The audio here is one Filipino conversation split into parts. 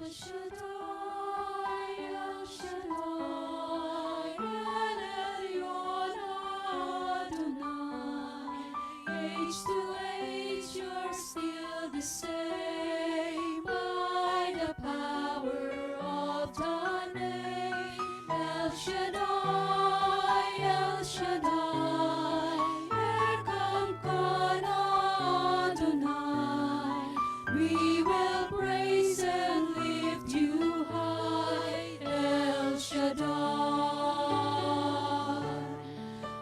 Shaddai, El Shaddai, El Elyon Adonai. Age to age, you're still the same by the power of the name. El Shaddai, El Shaddai, Erkamkan Adonai. We will praise and lift you high, El Shaddai.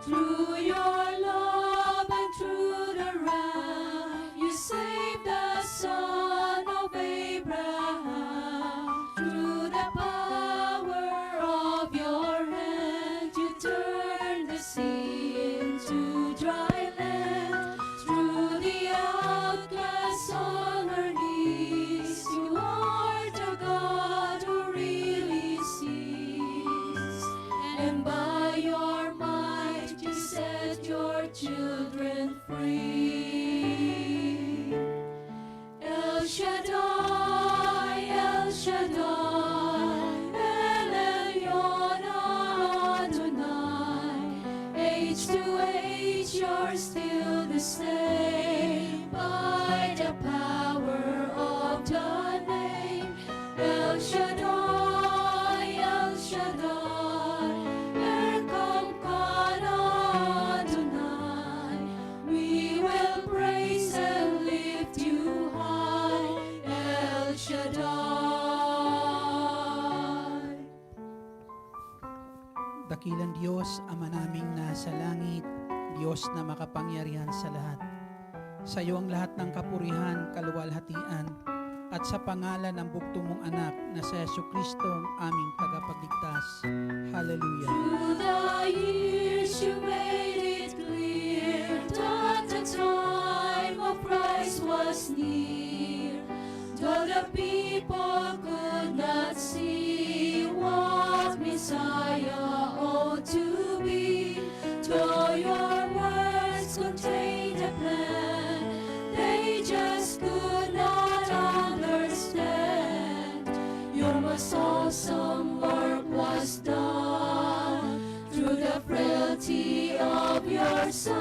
Through your love and through the wrath, you saved the son of Abraham. Through the power of your hand, you turned the sea into dry land. Through the outcasts on her knees, you are the God who really sees. And by your might, you set your children free. El Shaddai, El Shaddai, El Elyon Adonai. Age to age, you're still the same by the power of the name. El Shaddai, El Shaddai, Erkamkan Adonai. We will praise and lift you high, El Shaddai. Dakilang Diyos, Ama naming nasa langit, Diyos na makapangyarihan sa lahat. Sa iyo ang lahat ng kapurihan, kaluwalhatian, at sa pangalan ng bugtong mong anak na si Jesucristo ang aming tagapagligtas. Hallelujah. Through the years you made it clear that the time of Christ was near. Though the people could not see what Messiah ought to be, though your words contained a plan, they just could not understand. Your most awesome work was done through the frailty of your Son.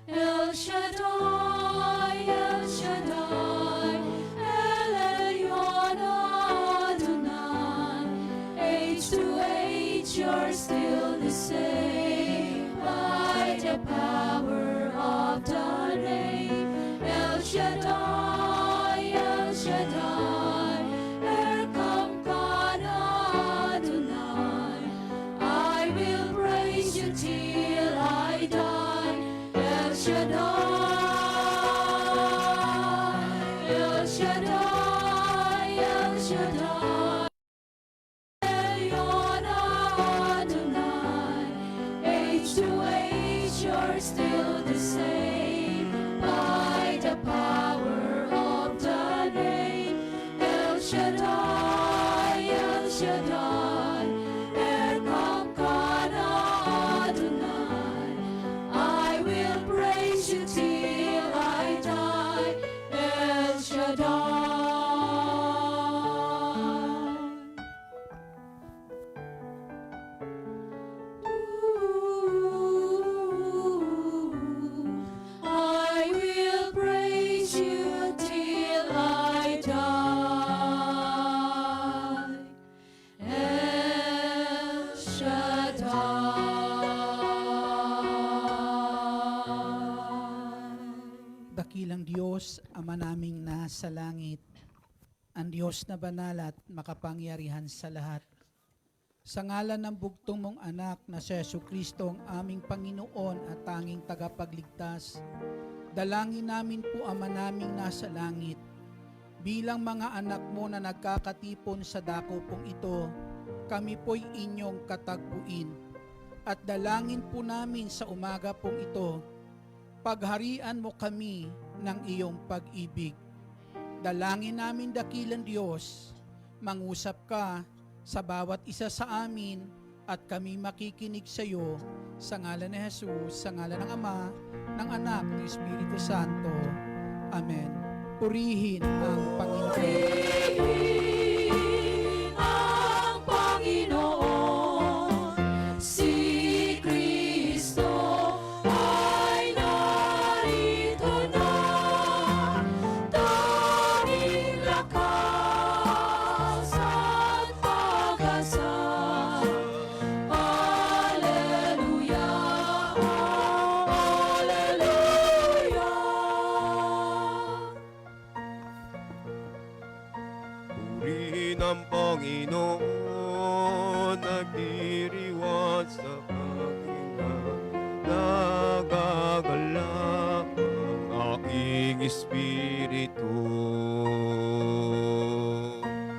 El Shaddai, El Shaddai, El Elyon Adonai. Age to age, you're still the same by the power of the name. El Shaddai, El Shaddai, Erkamkan Adonai. I will praise you till I die. El Shaddai, El Shaddai, El Shaddai, Elyon Adonai. Age to age, you're still the same by the power of the name. El Shaddai, El Shaddai, Erkamkan Adonai. I will praise you till I die, El Shaddai. I will praise you till I die, El Shaddai. Dakilang Diyos, Ama naming nasa langit, ang Diyos na banal at makapangyarihan sa lahat. Sa ngalan ng bugtong mong anak na si Jesucristo ang aming Panginoon at tanging tagapagligtas, dalangin namin po, Ama naming nasa langit, bilang mga anak mo na nagkakatipon sa dako pong ito, kami po'y inyong katagpuin. At dalangin po namin sa umaga pong ito, pagharian mo kami ng iyong pag-ibig. Dalangin namin, dakilang Diyos, mangusap ka sa bawat isa sa amin at kami makikinig sa iyo sa ngalan ni Jesus, sa ngalan ng Ama, ng Anak, ng Espiritu Santo. Amen. Purihin ang Panginoon. Ang Panginoon, si Kristo ay narito na, tanging lakas at pag-asa. Alleluia, Alleluia. Purihin ang Panginoon, nagdiriwat sa paghinga. Nagagalak ang aking espiritu.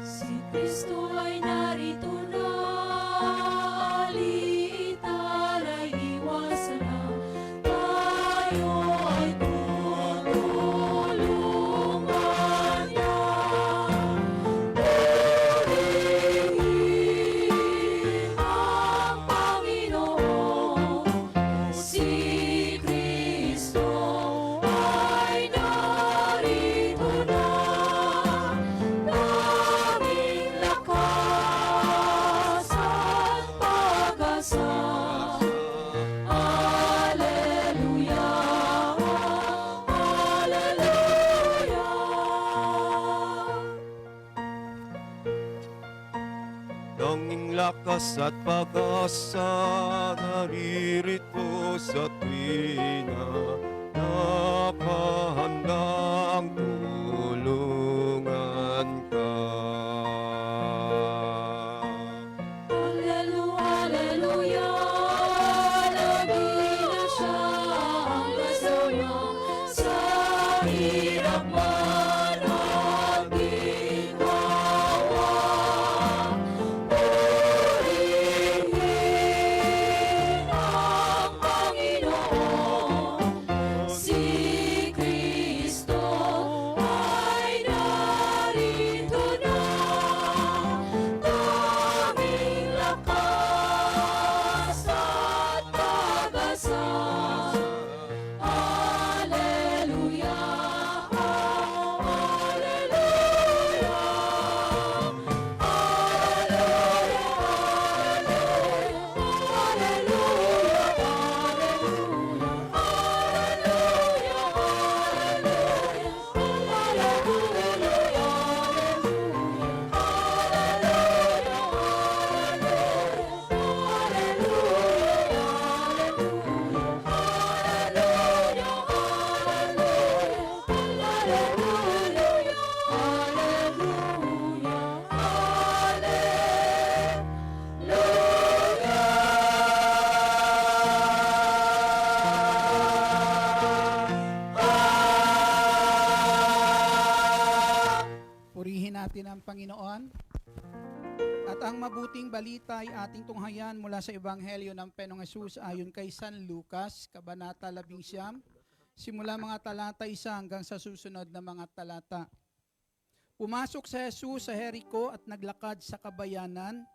Si Kristo ay narito na, liitan ay iwasan na, tayo ay tutulungan niya. Purihin ang Panginoon, si Kristo ay narito na, tanging lakas at pag-asa. Alleluia, Alleluia. Tanging lakas at pag-asa, naririto sa tuwina, nakahandang tulungan ka. Alleluia, nagila siya ang kasama sa hirap man at ginhawa. Purihin ang Panginoon, si Kristo ay narito na, tanging lakas at pag-asa. Alleluia, Alleluia. Purihin natin ang Panginoon. At ang mabuting balita ay ating tunghayan mula sa Ebanghelyo ng Panginoong Hesus ayon kay San Lucas, Kabanata 11, simula mga talata 1 hanggang sa susunod na mga talata. Pumasok si Jesus sa Jericho at naglakad sa kabayanan.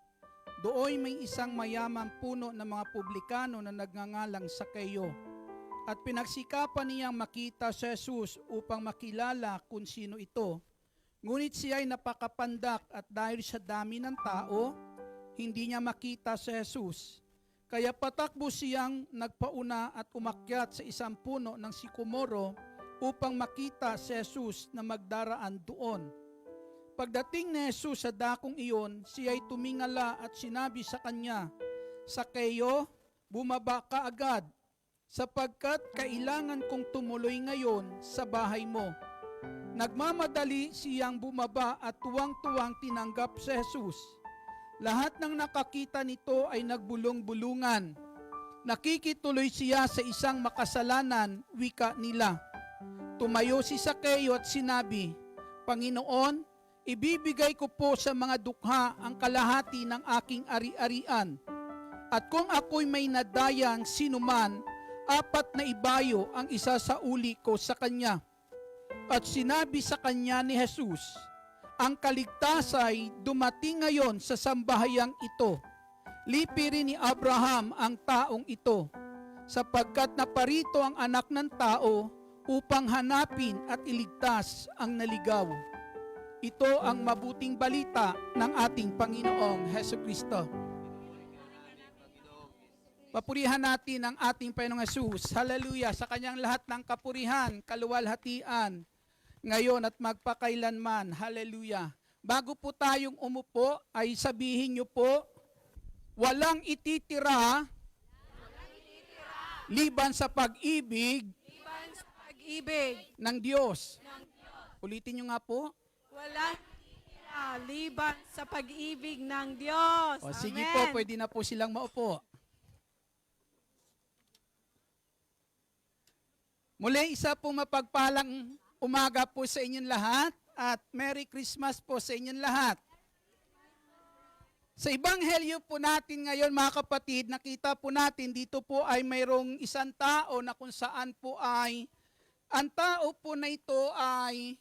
Dooy may isang mayamang puno ng mga publikano na nagngangalang Sakeo. At pinagsikapan niyang makita si Jesus upang makilala kung sino ito. Ngunit siya ay napakapandak at dahil sa dami ng tao, hindi niya makita si Jesus. Kaya patakbo siyang nagpauna at umakyat sa isang puno ng sikomoro upang makita si Jesus na magdaraan doon. Pagdating ni Jesus sa dakong iyon, siya ay tumingala at sinabi sa kanya, Sakeo, bumaba ka agad, sapagkat kailangan kong tumuloy ngayon sa bahay mo. Nagmamadali siyang bumaba at tuwang-tuwang tinanggap si Jesus. Lahat ng nakakita nito ay nagbulong-bulungan. Nakikituloy siya sa isang makasalanan, wika nila. Tumayo si Sakeo at sinabi, Panginoon, ibibigay ko po sa mga dukha ang kalahati ng aking ari-arian. At kung ako'y may nadayang sinuman, 4 na ibayo ang isa sa uli ko sa kanya. At sinabi sa kanya ni Jesus, ang kaligtasay dumating ngayon sa sambahayang ito. Lipirin ni Abraham ang taong ito, sapagkat naparito ang anak ng tao upang hanapin at iligtas ang naligaw. Ito ang mabuting balita ng ating Panginoong Hesukristo. Papurihan natin ang ating Panginoong Hesus. Hallelujah! Sa kanyang lahat ng kapurihan, kaluwalhatian, ngayon at magpakailanman. Hallelujah! Bago po tayong umupo, ay sabihin niyo po, walang ititira liban sa pag-ibig ng Diyos. Ulitin niyo nga po. Walang liban sa pag-ibig ng Diyos. O, sige Amen. po, pwede na po silang maupo. Muli, isa po mapagpalang umaga po sa inyong lahat at Merry Christmas po sa inyong lahat. Sa Ebanghelyo po natin ngayon mga kapatid, nakita po natin dito po ay mayroong isang tao na kung saan po ay, ang tao po na ito ay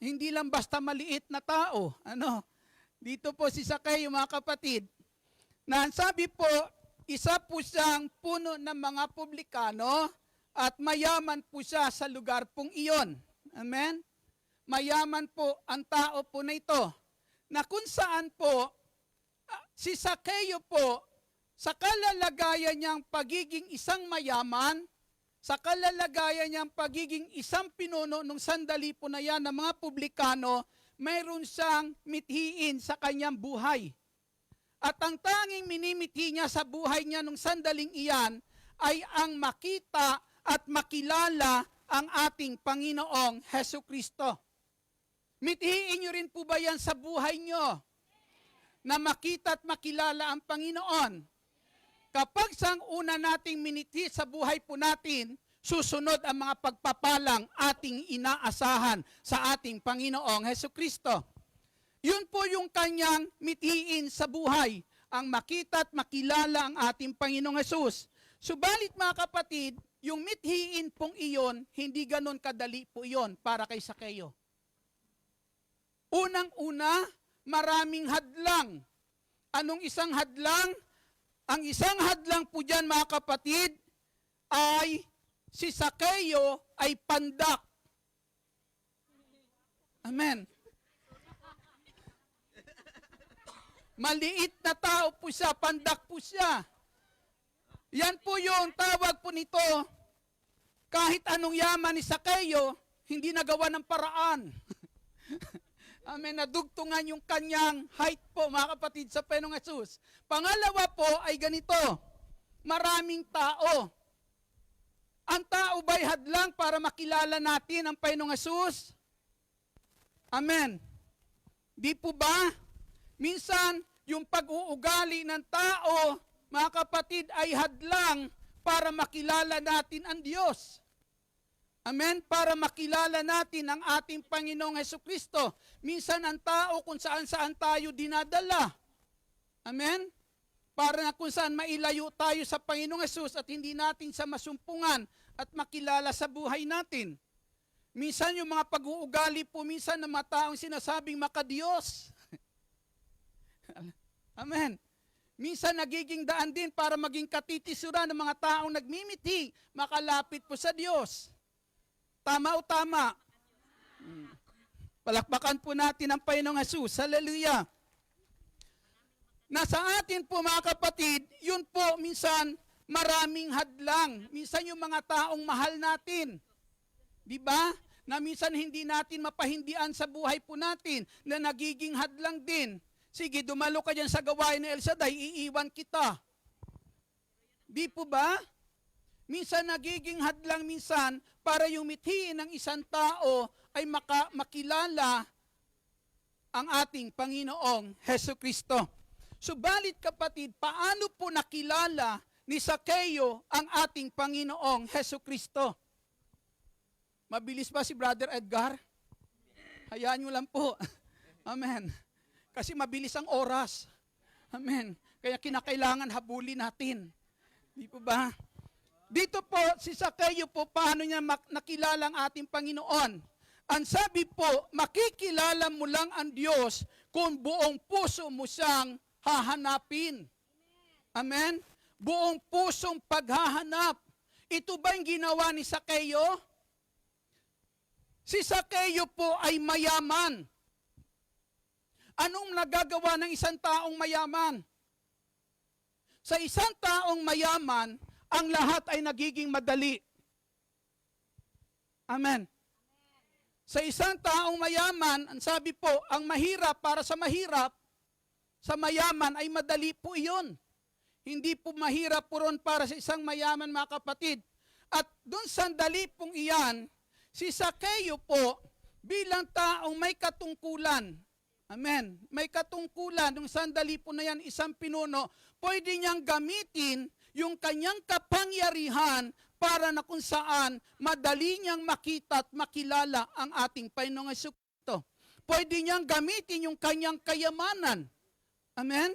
hindi lang basta maliit na tao. Dito po si Zacchaeus mga kapatid, na sabi po, isa po siyang puno ng mga publikano at mayaman po siya sa lugar pong iyon. Amen? Mayaman po ang tao po na ito. Na kung saan po, si Zacchaeus po, sa kalalagayan niyang pagiging isang mayaman, sa kalalagayan niyang pagiging isang pinuno nung sandali po na yan ng mga publikano, mayroon siyang mithiin sa kanyang buhay. At ang tanging minimithi niya sa buhay niya nung sandaling iyan ay ang makita at makilala ang ating Panginoong Hesukristo. Mithiin niyo rin po ba yan sa buhay niyo? Na makita at makilala ang Panginoon. Kapag sang una nating minithi sa buhay po natin, susunod ang mga pagpapalang ating inaasahan sa ating Panginoong Hesukristo. Yun po yung kanyang mithiin sa buhay, ang makita at makilala ang ating Panginoong Hesus. Subalit mga kapatid, yung mithiin pong iyon, hindi ganon kadali po iyon para kay Zacchaeus. Unang-una, maraming hadlang. Anong isang hadlang? Ang isang hadlang po dyan mga kapatid ay si Zacchaeus ay pandak. Amen. Maliit na tao po siya, pandak po siya. Yan po yung tawag po nito, kahit anong yaman ni Zacchaeus, hindi nagawa ng paraan. Amen, nadugtungan yung kanyang height po, mga kapatid, sa Panginoong Hesus. Pangalawa po ay ganito, maraming tao. Ang tao ba'y hadlang para makilala natin ang Panginoong Hesus? Amen. Di po ba? Minsan, yung pag-uugali ng tao, mga kapatid, ay hadlang para makilala natin ang Diyos. Amen? Para makilala natin ang ating Panginoong Hesukristo. Minsan ang tao kung saan-saan tayo dinadala. Amen? Para na kung saan mailayo tayo sa Panginoong Hesus at hindi natin sa masumpungan at makilala sa buhay natin. Minsan yung mga pag-uugali po minsan ng mga taong sinasabing makadiyos. Amen. Minsan nagiging daan din para maging katitisuran ng mga taong nagmimiti, makalapit po sa Diyos. Tama o tama? Palakpakan po natin ang Panginoong Hesus. Hallelujah. Nasa atin po mga kapatid, yun po minsan maraming hadlang. Minsan yung mga taong mahal natin. Di ba? Na minsan hindi natin mapahindian sa buhay po natin na nagiging hadlang din. Sige, dumalo ka dyan sa gawain ni El Shaddai, iiwan kita. Di po ba? Minsan nagiging hadlang minsan para yung mithiin ng isang tao ay makilala ang ating Panginoong Hesukristo. Subalit kapatid, paano po nakilala ni Zacchaeus ang ating Panginoong Hesukristo? Mabilis ba si Brother Edgar? Hayaan nyo lang po. Amen. Kasi mabilis ang oras. Amen. Kaya kinakailangan habulin natin. Di po ba? Dito po, si Zacchaeus po, paano niya nakilala ang ating Panginoon? Ang sabi po, makikilala mo lang ang Diyos kung buong puso mo siyang hahanapin. Amen? Buong pusong paghahanap. Ito ba yung ginawa ni Zacchaeus? Si Sakeo po ay mayaman. Anong nagagawa ng isang taong mayaman? Sa isang taong mayaman, ang lahat ay nagiging madali. Amen. Sa isang taong mayaman, ang sabi po, ang mahirap para sa mahirap, sa mayaman ay madali po iyon. Hindi po mahirap po ron para sa isang mayaman, mga kapatid. At doon sa sandali pong iyan, si Sakeo po, bilang taong may katungkulan, amen, may katungkulan, yung sandali po na yan, isang pinuno, pwede niyang gamitin yung kanyang kapangyarihan para na kung saan madali niyang makita at makilala ang ating Panginoong Jesucristo. Pwede niyang gamitin yung kanyang kayamanan. Amen?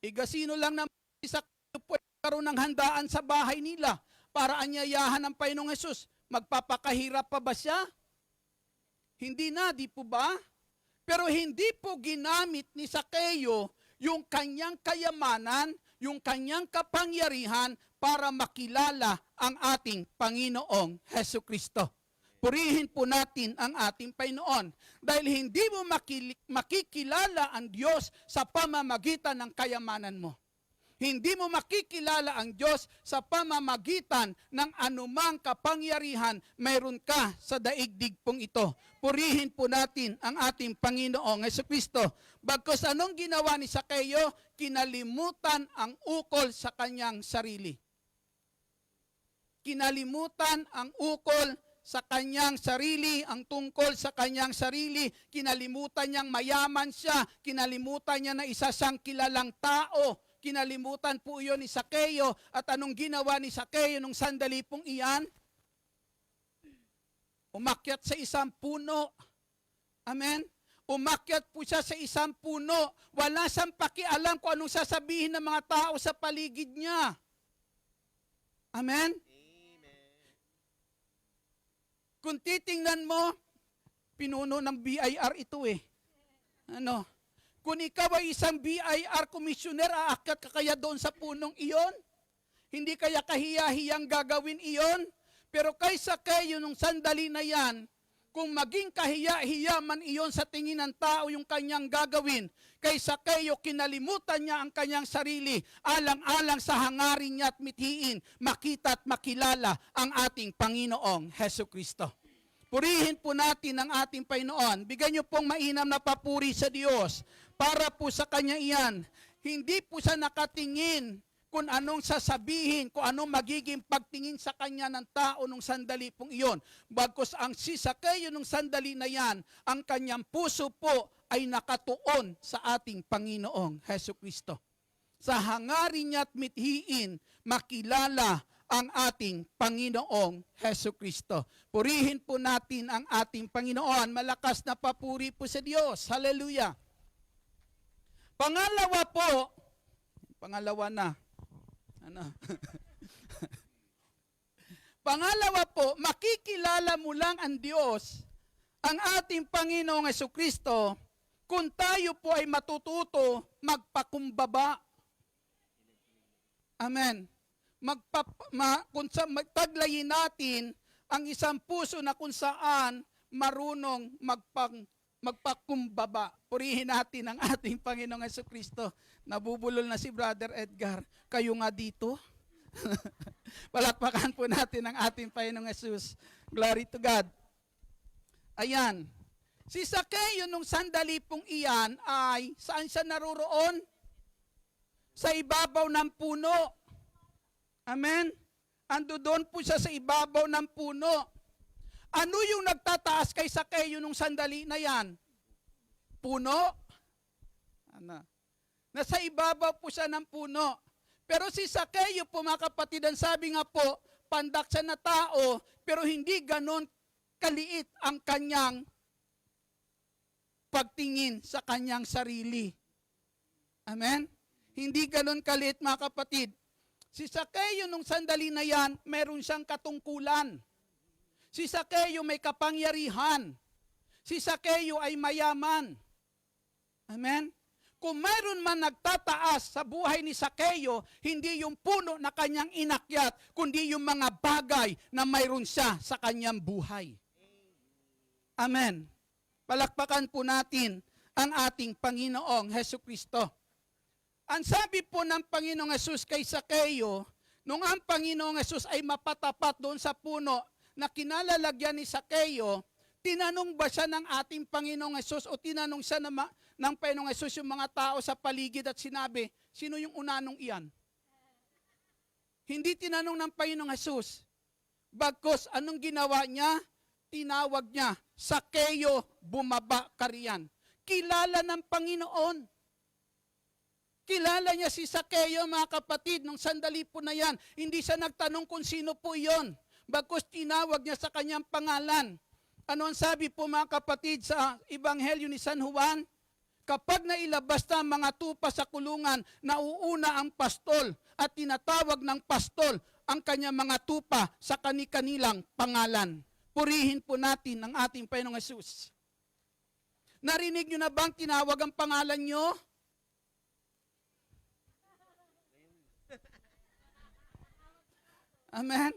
Igasino lang naman si Sakeo po karoon ng handaan sa bahay nila para anyayahan ng Panginoong Hesus. Magpapakahirap pa ba siya? Hindi na, di po ba? Pero hindi po ginamit ni Sakeo yung kanyang kayamanan, yung kanyang kapangyarihan para makilala ang ating Panginoong Hesukristo. Purihin po natin ang ating Panginoon dahil hindi mo makikilala ang Diyos sa pamamagitan ng kayamanan mo. Hindi mo makikilala ang Diyos sa pamamagitan ng anumang kapangyarihan mayroon ka sa daigdig pong ito. Purihin po natin ang ating Panginoong Jesucristo. Bagkus anong ginawa ni Sakeo? Kinalimutan ang ukol sa kanyang sarili. Kinalimutan ang ukol sa kanyang sarili, ang tungkol sa kanyang sarili. Kinalimutan niyang mayaman siya. Kinalimutan niya na isa siyang kilalang tao. Kinalimutan po iyon ni Sakeo. At anong ginawa ni Sakeo nung sandali pong iyan? Umakyat sa isang puno. Amen? Umakyat po siya sa isang puno. Wala siyang pakialam kung anong sasabihin ng mga tao sa paligid niya. Amen? Kung titingnan mo, pinuno ng BIR ito eh. Ano? Kung ikaw ay isang BIR commissioner, aakyat ka kaya doon sa punong iyon? Hindi kaya kahiya-hiyang gagawin iyon? Pero kay Sakeo nung sandali na yan, kung maging kahiya-hiya man iyon sa tingin ng tao yung kanyang gagawin, kay Sakeo kinalimutan niya ang kanyang sarili, alang-alang sa hangarin niya at mithiin, makita at makilala ang ating Panginoong Hesukristo. Purihin po natin ang ating Panginoon. Bigyan niyo pong mainam na papuri sa Diyos para po sa Kanya iyan. Hindi po siya nakatingin kung anong sasabihin, kung anong magiging pagtingin sa kanya ng tao nung sandali pong iyon. Bagkus ang si Sakeo nung sandali na yan, ang kanyang puso po ay nakatuon sa ating Panginoong Hesukristo. Sa hangarin niya at mithiin, makilala ang ating Panginoong Hesukristo. Purihin po natin ang ating Panginoon. Malakas na papuri po sa Diyos. Hallelujah. Pangalawa na. Ano? Pangalawa po, makikilala mo lang ang Diyos, ang ating Panginoong Hesukristo, kung tayo po ay matututo magpakumbaba. Amen. Magtaglayin natin ang isang puso na kung saan marunong magpakumbaba. Purihin natin ang ating Panginoong Hesukristo. Nabubulol na si Brother Edgar. Kayo nga dito. Palakpakan po natin ang ating Panginoong Jesus. Glory to God. Ayan. Si Sakeo nung sandali pong iyan ay saan siya naroroon? Sa ibabaw ng puno. Amen? Ando doon po siya sa ibabaw ng puno. Ano yung nagtataas kay Sakeo nung sandali na yan? Puno? Ano? Nasa ibabaw po siya ng puno. Pero si Sakeo po, mga kapatid, ang sabi nga po, pandak siya na tao, pero hindi ganon kaliit ang kanyang pagtingin sa kanyang sarili. Amen? Hindi ganon kaliit, mga kapatid. Si Sakeo nung sandali na yan, meron siyang katungkulan. Si Sakeo may kapangyarihan. Si Sakeo ay mayaman. Amen? Kung mayroon man nagtataas sa buhay ni Sakeo, hindi yung puno na kanyang inakyat, kundi yung mga bagay na mayroon siya sa kanyang buhay. Amen. Palakpakan po natin ang ating Panginoong Hesukristo. Ang sabi po ng Panginoong Hesus kay Sakeo, nung ang Panginoong Hesus ay mapatapat doon sa puno na kinalalagyan ni Sakeo, tinanong ba siya ng ating Panginoong Hesus o tinanong siya ng Panginoong Hesus yung mga tao sa paligid at sinabi, sino yung unanong iyan? Hindi tinanong ng Panginoong Hesus. Bagkus, anong ginawa niya? Tinawag niya, Sakeo, bumaba ka riyan. Kilala ng Panginoon. Kilala niya si Sakeo, mga kapatid, nung sandali po na yan. Hindi siya nagtanong kung sino po iyon. Bagkus tinawag niya sa kanyang pangalan. Ano ang sabi po mga kapatid sa Ebanghelyo ni San Juan? Kapag nailabas na ang mga tupa sa kulungan, nauuna ang pastol at tinatawag ng pastol ang kanyang mga tupa sa kani-kanilang pangalan. Purihin po natin ang ating Panginoong Hesus. Narinig nyo na bang tinawag ang pangalan nyo? Amen?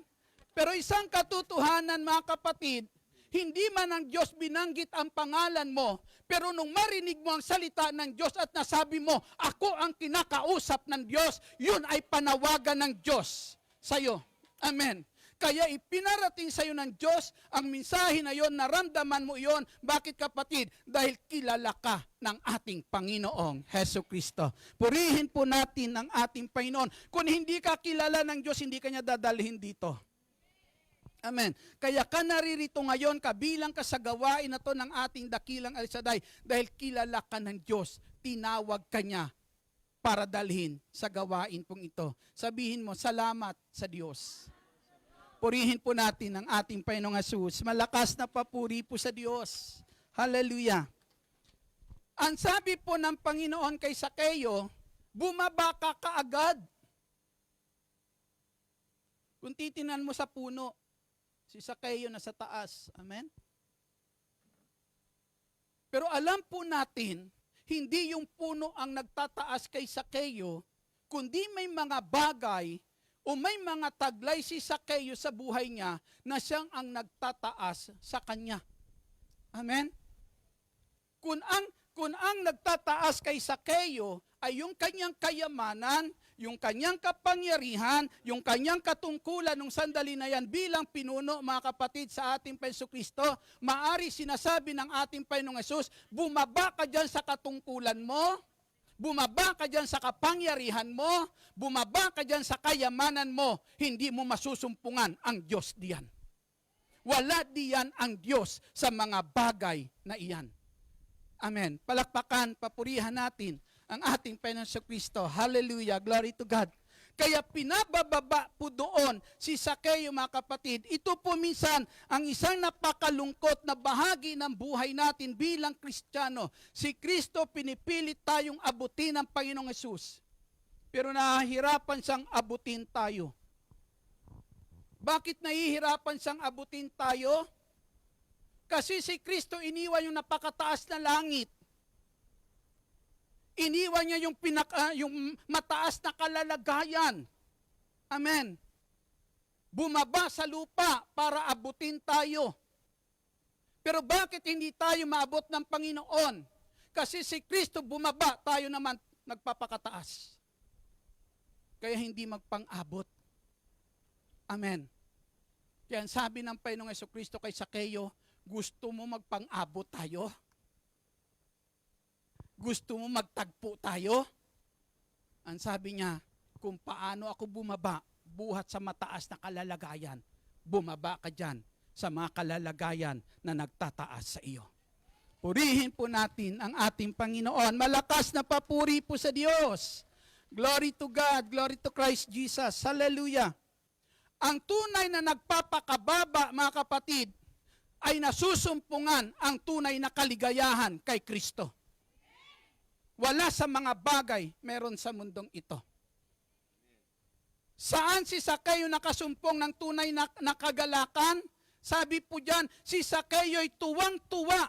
Pero isang katotohanan mga kapatid, hindi man ng Diyos binanggit ang pangalan mo, pero nung marinig mo ang salita ng Diyos at nasabi mo, ako ang kinakausap ng Diyos, yun ay panawagan ng Diyos sa'yo. Amen. Kaya ipinarating sa iyo ng Diyos ang mensahe na yon, naramdaman mo yon. Bakit kapatid? Dahil kilala ka ng ating Panginoong Hesukristo. Purihin po natin ang ating Panginoon. Kung hindi ka kilala ng Diyos, hindi ka niya dadalhin dito. Amen. Kaya ka naririto ngayon, kabilang ka sa gawain na to ng ating dakilang El Shaddai dahil kilala ka ng Diyos. Tinawag ka niya para dalhin sa gawain pong ito. Sabihin mo, salamat sa Diyos. Purihin po natin ang ating Panginoong Hesus. Malakas na papuri po sa Diyos. Hallelujah. Ang sabi po ng Panginoon kay Sakeo, bumaba ka kaagad. Kung titinan mo sa puno, si Sakeo na sa taas. Amen? Pero alam po natin, hindi yung puno ang nagtataas kay Sakeo, kundi may mga bagay o may mga taglay si Sakeo sa buhay niya na siyang ang nagtataas sa kanya. Amen? Kung ang nagtataas kay Sakeo ay yung kanyang kayamanan, yung kanyang kapangyarihan, yung kanyang katungkulan nung sandali na yan bilang pinuno, mga kapatid, sa ating Jesucristo, maari sinasabi ng ating Panginoong Hesus, bumaba ka dyan sa katungkulan mo, bumaba ka dyan sa kapangyarihan mo, bumaba ka dyan sa kayamanan mo, hindi mo masusumpungan ang Diyos diyan. Wala diyan ang Diyos sa mga bagay na iyan. Amen. Palakpakan, papurihan natin ang ating Panginoon Kristo. Hallelujah. Glory to God. Kaya pinabababa po doon si Sakeo, mga kapatid. Ito po minsan ang isang napakalungkot na bahagi ng buhay natin bilang Kristiyano. Si Kristo pinipilit tayong abutin ng Panginoong Hesus. Pero nahihirapan siyang abutin tayo. Bakit nahihirapan siyang abutin tayo? Kasi si Kristo iniwan yung napakataas na langit. Iniwan niya yung mataas na kalalagayan. Amen. Bumaba sa lupa para abutin tayo. Pero bakit hindi tayo maabot ng Panginoon? Kasi si Kristo bumaba, tayo naman nagpapakataas. Kaya hindi magpang-abot. Amen. Kaya sabi ng Panginoong Jesucristo kay Sakeo, gusto mo magpang-abot tayo? Gusto mo magtagpo tayo? Ang sabi niya, kung paano ako bumaba, buhat sa mataas na kalalagayan, bumaba ka dyan sa mga kalalagayan na nagtataas sa iyo. Purihin po natin ang ating Panginoon. Malakas na papuri po sa Diyos. Glory to God, glory to Christ Jesus. Hallelujah. Ang tunay na nagpapakababa, mga kapatid, ay nasusumpungan ang tunay na kaligayahan kay Kristo. Wala sa mga bagay meron sa mundong ito. Saan si Sakeo nakasumpong ng tunay na kagalakan? Sabi po dyan, si Sakeo ay tuwang-tuwa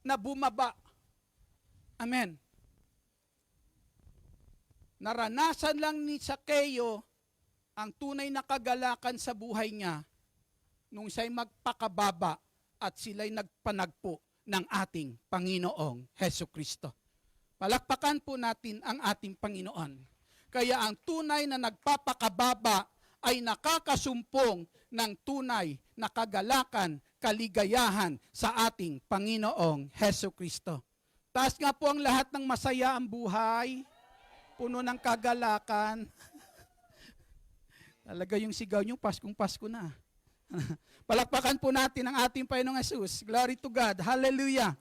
na bumaba. Amen. Naranasan lang ni Sakeo ang tunay na kagalakan sa buhay niya nung siya'y magpakababa at sila'y nagpanagpo ng ating Panginoong Heso Kristo. Palakpakan po natin ang ating Panginoon. Kaya ang tunay na nagpapakababa ay nakakasumpong ng tunay na kagalakan, kaligayahan sa ating Panginoong Heso Kristo. Taas nga po ang lahat ng masaya ang buhay, puno ng kagalakan. Talaga yung sigaw nyo, Paskong Pasko na. Palakpakan po natin ang ating Panginoong Hesus. Glory to God. Hallelujah.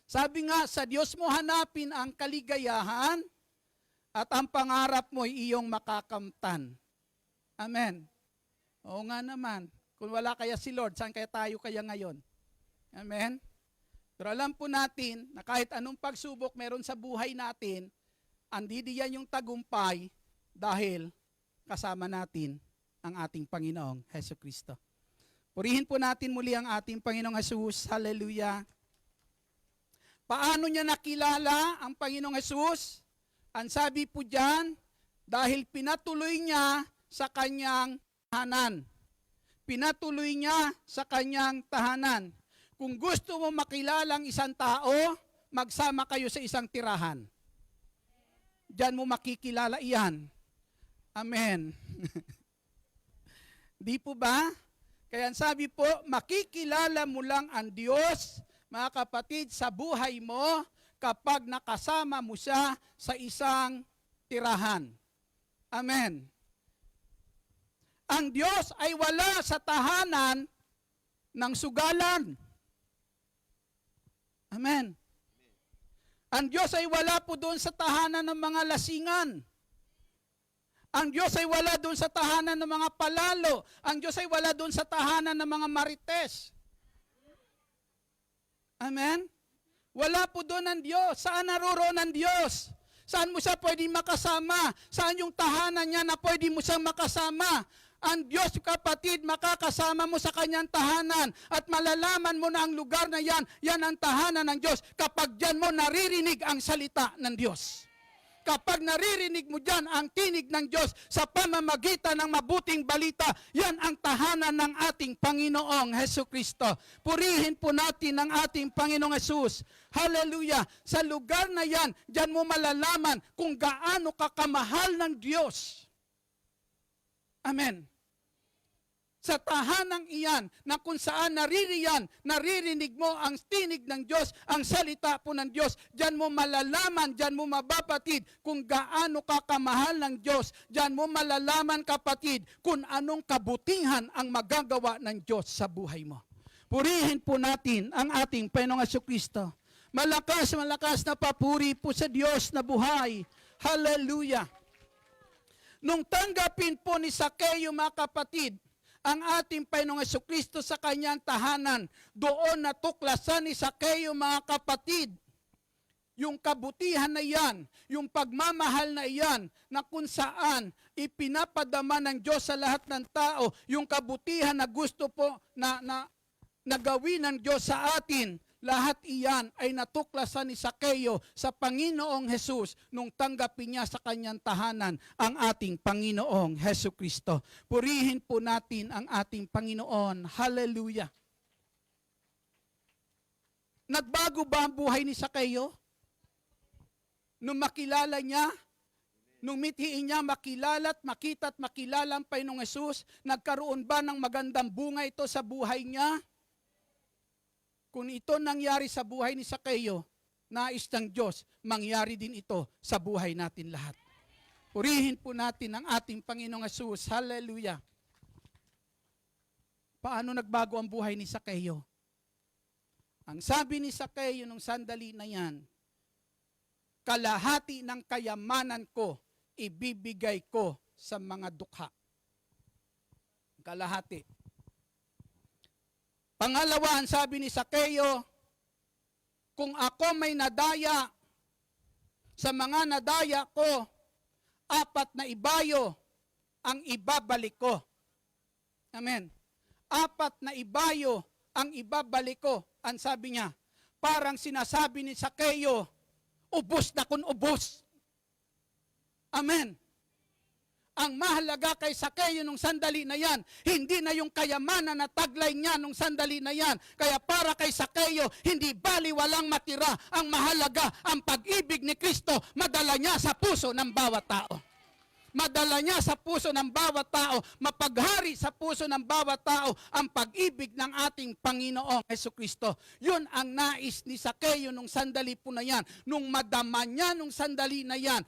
Sabi nga, sa Diyos mo hanapin ang kaligayahan at ang pangarap mo ay iyong makakamtan. Amen. Oo nga naman. Kung wala kaya si Lord, saan kaya tayo kaya ngayon? Amen. Pero alam po natin na kahit anong pagsubok meron sa buhay natin, andidiyan yung tagumpay dahil kasama natin ang ating Panginoong Heso Kristo. Purihin po natin muli ang ating Panginoong Jesus. Hallelujah. Paano niya nakilala ang Panginoong Jesus? Ang sabi po diyan, dahil pinatuloy niya sa kanyang tahanan. Pinatuloy niya sa kanyang tahanan. Kung gusto mo makilala ang isang tao, magsama kayo sa isang tirahan. Diyan mo makikilala iyan. Amen. Di po ba? Kaya sabi po, makikilala mo lang ang Diyos, mga kapatid, sa buhay mo kapag nakasama mo siya sa isang tirahan. Amen. Ang Diyos ay wala sa tahanan ng sugalan. Amen. Ang Diyos ay wala po doon sa tahanan ng mga lasingan. Ang Diyos ay wala doon sa tahanan ng mga palalo. Ang Diyos ay wala doon sa tahanan ng mga marites. Amen? Wala po doon ang Diyos. Saan naroroon ang Diyos? Saan mo siya pwede makasama? Saan yung tahanan niya na pwede mo siyang makasama? Ang Diyos, kapatid, makakasama mo sa kanyang tahanan at malalaman mo na ang lugar na yan, yan ang tahanan ng Diyos kapag dyan mo naririnig ang salita ng Diyos. Kapag naririnig mo dyan ang tinig ng Diyos sa pamamagitan ng mabuting balita, yan ang tahanan ng ating Panginoong Heso Kristo. Purihin po natin ang ating Panginoong Jesus. Hallelujah! Sa lugar na yan, dyan mo malalaman kung gaano ka kamahal ng Diyos. Amen. Sa tahanang iyan na kung saan naririnig mo ang tinig ng Diyos, ang salita po ng Diyos, diyan mo malalaman, diyan mo mabapatid kung gaano ka kamahal ng Diyos. Diyan mo malalaman, kapatid, kung anong kabutihan ang magagawa ng Diyos sa buhay mo. Purihin po natin ang ating Panginoong Jesucristo. Malakas na papuri po sa Diyos na buhay. Hallelujah! Nung tanggapin po ni Sakeo, mga kapatid, ang ating Panginoong Jesucristo sa kanyang tahanan, doon natuklasan ni Sakeo, mga kapatid, yung kabutihan na yan, yung pagmamahal na yan, na kung saan ipinapadama ng Diyos sa lahat ng tao, yung kabutihan na gusto po na gawin ng Diyos sa atin, lahat iyan ay natuklasan ni Sakeo sa Panginoong Jesus nung tanggapin niya sa kanyang tahanan ang ating Panginoong Jesucristo. Purihin po natin ang ating Panginoon. Hallelujah! Nagbago ba ang buhay ni Sakeo? Nung makilala niya, nung mithiin niya makilala at makilala ang Panginoong Jesus, nagkaroon ba ng magandang bunga ito sa buhay niya? Kung ito nangyari sa buhay ni Sakeo, nais ng Diyos, mangyari din ito sa buhay natin lahat. Purihin po natin ang ating Panginoong Jesus. Hallelujah! Paano nagbago ang buhay ni Sakeo? Ang sabi ni Sakeo nung sandali na yan, kalahati ng kayamanan ko, ibibigay ko sa mga dukha. Kalahati. Pangalawa, ang sabi ni Sakeo, kung ako may nadaya, sa mga nadaya ko, 4 na ibayo ang ibabalik ko. Amen. 4 na ibayo ang ibabalik ko. Ang sabi niya, parang sinasabi ni Sakeo, ubos na kung ubos. Amen. Ang mahalaga kay Sakeo nung sandali na yan, hindi na yung kayamanan na taglay niya nung sandali na yan. Kaya para kay Sakeo, hindi bali walang matira. Ang mahalaga, ang pag-ibig ni Kristo, madala niya sa puso ng bawat tao. Madala niya sa puso ng bawat tao, mapaghari sa puso ng bawat tao ang pag-ibig ng ating Panginoong Hesukristo. Yun ang nais ni Sakeo nung sandali po na yan. Nung madama niya nung sandali na yan,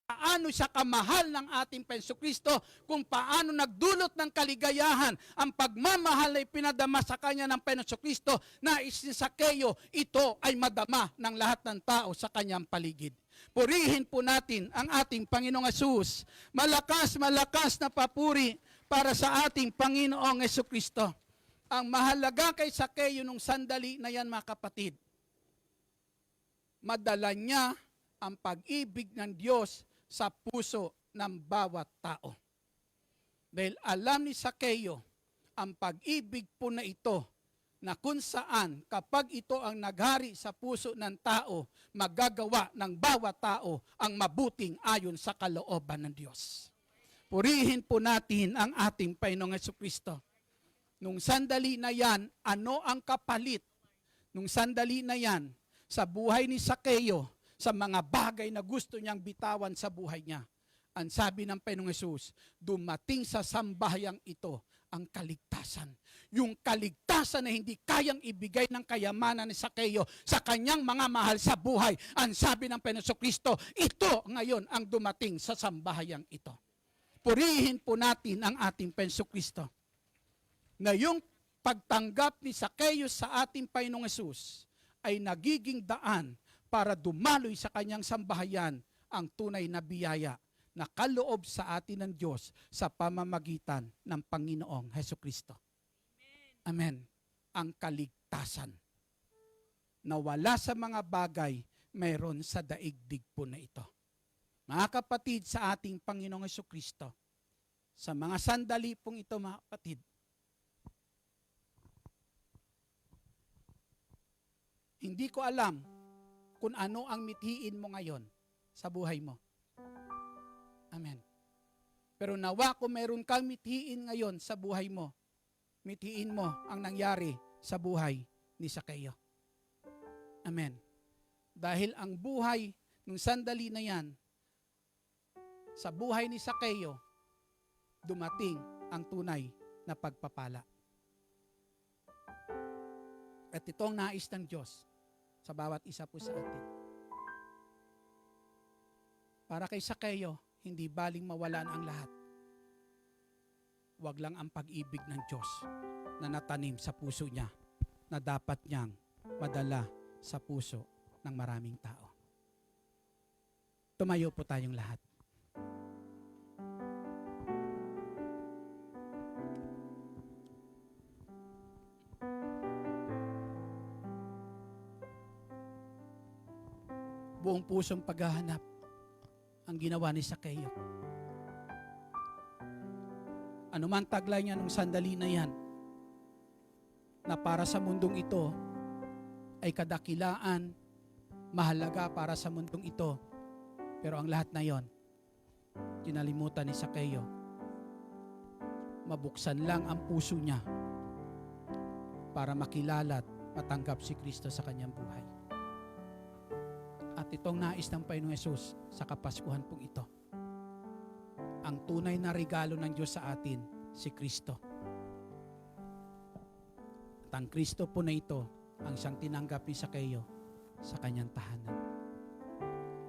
paano siya kamahal ng ating Hesukristo, kung paano nagdulot ng kaligayahan ang pagmamahal na ipinadama sa kanya ng Hesukristo, nais ni Sakeo, ito ay madama ng lahat ng tao sa kanyang paligid. Purihin po natin ang ating Panginoong Hesus. Malakas, malakas na papuri para sa ating Panginoong Hesukristo. Ang mahalaga kay Sakeo nung sandali na yan, mga kapatid, madala niya ang pag-ibig ng Diyos sa puso ng bawat tao. Dahil alam ni Sakeo, ang pag-ibig po na ito, na kung saan kapag ito ang naghari sa puso ng tao, magagawa ng bawat tao ang mabuting ayon sa kalooban ng Diyos. Purihin po natin ang ating Panginoong Hesukristo. Nung sandali na yan, ano ang kapalit? Nung sandali na yan, sa buhay ni Sakeo, sa mga bagay na gusto niyang bitawan sa buhay niya, ang sabi ng Panginoong Hesus, dumating sa sambahayang ito ang kaligtasan. Yung kaligtasan na hindi kayang ibigay ng kayamanan ni Sakeo sa kanyang mga mahal sa buhay. Ang sabi ng Panginoong Kristo, ito ngayon ang dumating sa sambahayang ito. Purihin po natin ang ating Panginoong Kristo. Na yung pagtanggap ni Sakeo sa ating Panginoong Hesus ay nagiging daan para dumaloy sa kanyang sambahayan ang tunay na biyaya na kaloob sa atin ng Diyos sa pamamagitan ng Panginoong Hesukristo. Amen. Ang kaligtasan na wala sa mga bagay, mayroon sa daigdig po na ito. Mga kapatid, sa ating Panginoong Hesukristo, sa mga sandali pong ito, mga kapatid, hindi ko alam kung ano ang mithiin mo ngayon sa buhay mo. Amen. Pero nawa kung meron kang mithiin ngayon sa buhay mo, mithiin mo ang nangyari sa buhay ni Sakeo. Amen. Dahil ang buhay nung sandali na yan, sa buhay ni Sakeo, dumating ang tunay na pagpapala. At ito ang nais ng Diyos sa bawat isa po sa atin. Para kay Sakeo, hindi baling mawalan ang lahat. Huwag lang ang pag-ibig ng Diyos na natanim sa puso niya na dapat niyang madala sa puso ng maraming tao. Tumayo po tayong lahat. Buong pusong paghahanap ang ginawa ni Sakeo. Ano man taglay niya nung sandali na yan, na para sa mundong ito ay kadakilaan, mahalaga para sa mundong ito. Pero ang lahat na yon, kinalimutan ni Sakeo. Mabuksan lang ang puso niya para makilala at matanggap si Kristo sa kanyang buhay. At itong nais ng Panginoong Hesus sa Kapaskuhan pong ito. Ang tunay na regalo ng Diyos sa atin, si Kristo. At ang Kristo po na ito, ang siyang tinanggap ni Sakeo sa kanyang tahanan.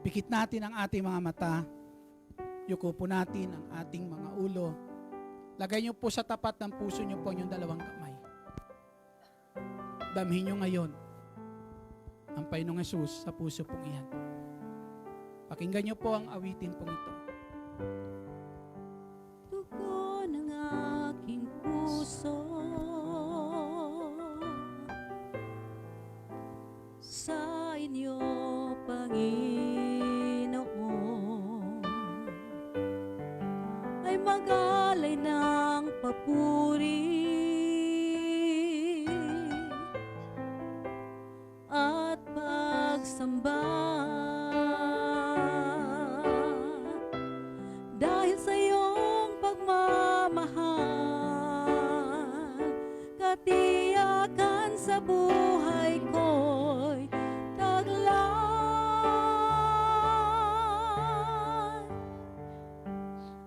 Pikit natin ang ating mga mata, yuko po natin ang ating mga ulo, lagay niyo po sa tapat ng puso niyo po yung dalawang kamay. Damhin niyo ngayon ang Panginoong Hesus sa puso pong iyan. Pakinggan niyo po ang awitin pong ito. Dugo ng aking puso sa inyo, Panginoon, ay magalay ng papuri at pagsamba dahil sa iyo sa buhay ko'y taglay.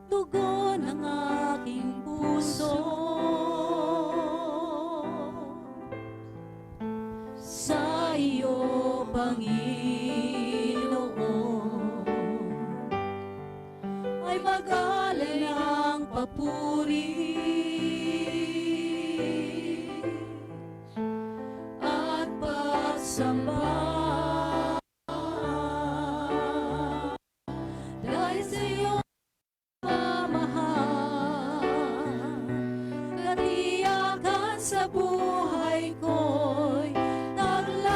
Tugon ng aking puso sa iyo, Panginoon, ay mag-alay ng papuri at pagsamba. Dahil sa iyong pamamahal, katiyakan sa buhay ko'y taglay.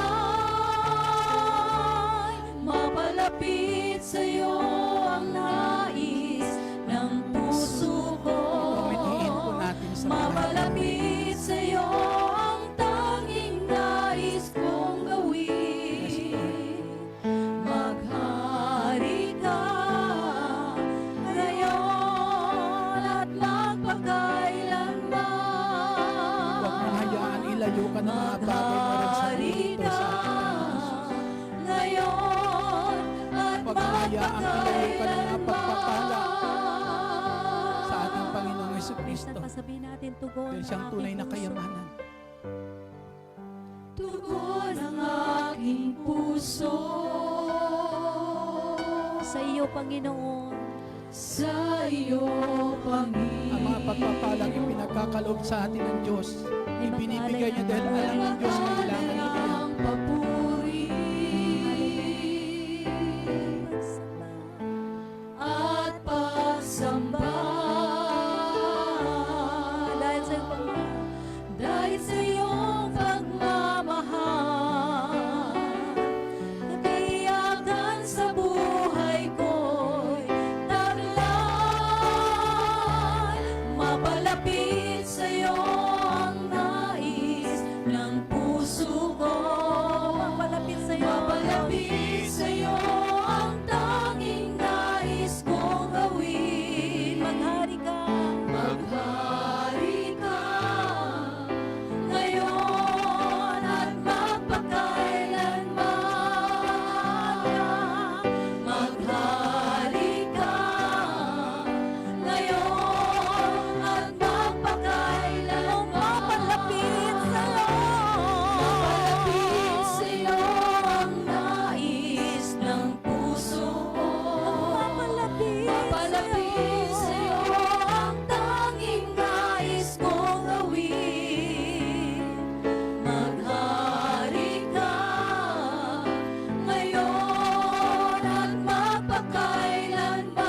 Mapalapit sa iyo ang nais ng puso ko. Pumitihin po natin sa Mapalapit sa iyo ang tanging nais kong gawin. Maghari ka ngayon at magpakailanman. Huwag mong hayaan ilayo ka ng mga bagay na rin sa dito sa ating ngayon at Huwag mong hayaan ilayo ka ng mga pagpapala sa magpakailanman. ating Panginoong Jesucristo. Sabihin natin, tugon Dahil siyang tunay na kayamanan. Tugon ang aking puso sa iyo, Panginoon. Sa iyo, Panginoon. Ang mga pagpapalang ipinagkakaloob sa atin ng Diyos, ibinibigay niya dahil alam ng Diyos kailangan niya yan. Ang papuri at pagsamba. Dahil sa iyong pagmamahal, dahil sa iyong pagmamahal, katiyakan sa buhay ko'y taglay. Mapalapit sa iyo ang nais ng puso ko. Mapalapit sa iyo, mapalapit sa iyo ang tanging nais kong gawin. Maghari ka, maghari ka ngayon at magpakailanman. Maghari ka ngayon at magpakailanman. Mapalapit sa iyo ang nais ng puso ko. Mapalapit sa iyo ang tanging nais kong gawin. Maghari ka ngayon at magpakailanman.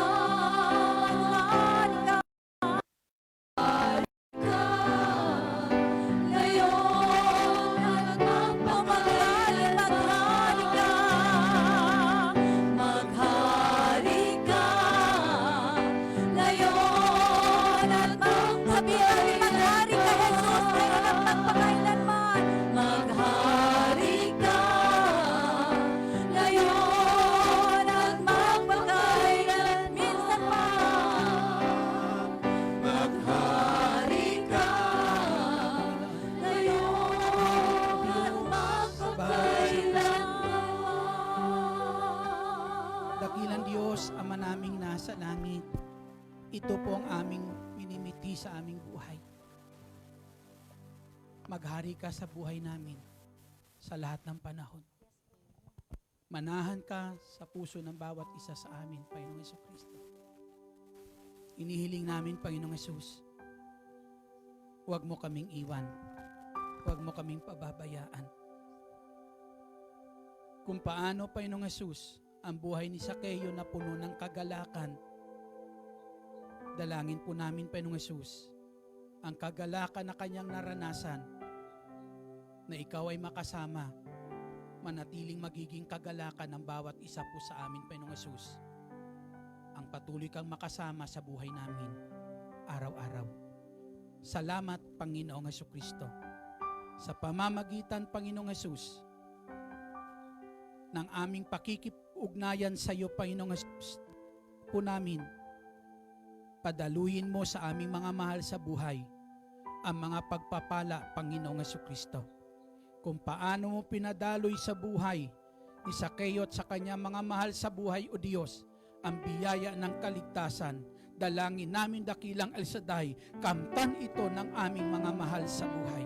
Maghari ka ngayon at magpakailanman. Maghari ka ngayon at magpakailanman. Maghari ka ngayon at magpakailanman. Minsan pa. Maghari ka ngayon at magpakailanman. Dakilang Diyos, Ama naming nasa langit, ito po ang aming minimiti sa aming buhay. Maghari ka sa buhay namin sa lahat ng panahon. Manahan ka sa puso ng bawat isa sa amin, Panginoong Jesucristo. Inihiling namin, Panginoong Jesus, huwag mo kaming iwan. Huwag mo kaming pababayaan. Kung paano, Panginoong Jesus, ang buhay ni Sakeo na puno ng kagalakan, dalangin po namin, Panginoong Jesus, ang kagalakan na kanyang naranasan, na ikaw ay makasama, manatiling magiging kagalakan ng bawat isa po sa amin, Panginoong Jesus. Ang patuloy kang makasama sa buhay namin, araw-araw. Salamat, Panginoong Jesucristo. Sa pamamagitan, Panginoong Jesus, ng aming pakikipugnayan sa iyo, Panginoong Jesus, po namin, padaluyin mo sa aming mga mahal sa buhay ang mga pagpapala, Panginoong Jesucristo. kung paano mo pinadaloy sa buhay ni Sakeo at sa kanyang mga mahal sa buhay, O Diyos, ang biyaya ng kaligtasan. Dalangin namin dakilang El Shaddai, kamtan ito ng aming mga mahal sa buhay.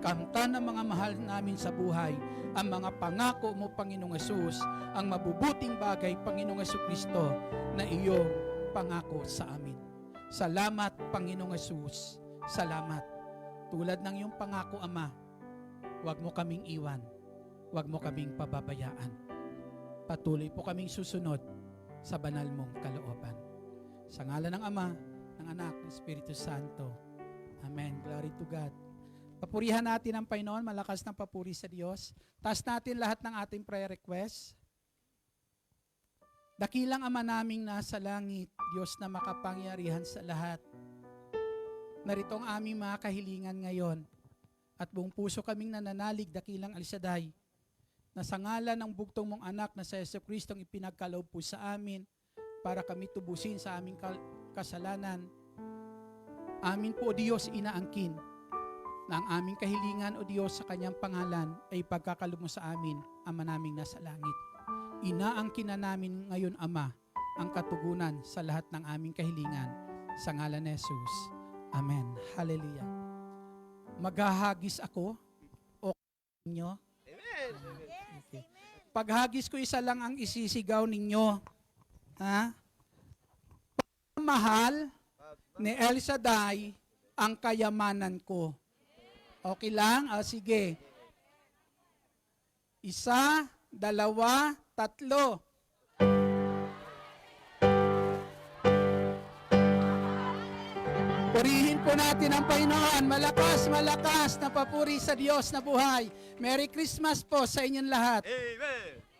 Kamtan ng mga mahal namin sa buhay ang mga pangako mo, Panginoong Hesus, ang mabubuting bagay, Panginoong Hesukristo, na iyong pangako sa amin. Salamat, Panginoong Hesus. Salamat. Tulad ng iyong pangako, Ama, huwag mo kaming iwan. Huwag mo kaming pababayaan. Patuloy po kaming susunod sa banal mong kalooban. Sa ngalan ng Ama, ng Anak, ng Espiritu Santo. Amen. Glory to God. Papurihan natin ang Panginoon, malakas na papuri sa Diyos. Taas natin lahat ng ating prayer request. Dakilang Ama naming nasa langit, Diyos na makapangyarihan sa lahat. Narito ang aming mga kahilingan ngayon. At buong puso kaming nananalig, dakilang El Shaddai, na sa ngalan ng bugtong mong anak na sa Jesucristong ipinagkaloob po sa amin para kami tubusin sa aming kasalanan. Amin po, O Diyos, inaangkin na ang aming kahilingan, O Diyos, sa kanyang pangalan ay pagkakaloob mo sa amin, Ama naming nasa langit. Inaangkin na namin ngayon, Ama, ang katugunan sa lahat ng aming kahilingan sa ngalan ni Jesus. Amen. Hallelujah. Maghahagis ako o ninyo. Okay. Paghagis ko, isa lang ang isisigaw ninyo. Ha? Mahal ni El Shaddai ang kayamanan ko. Okay lang? Sige. 1, 2, 3. Purihin po natin ang Panginoon. Malakas, malakas na papuri sa Diyos na buhay. Merry Christmas po sa inyong lahat. Amen.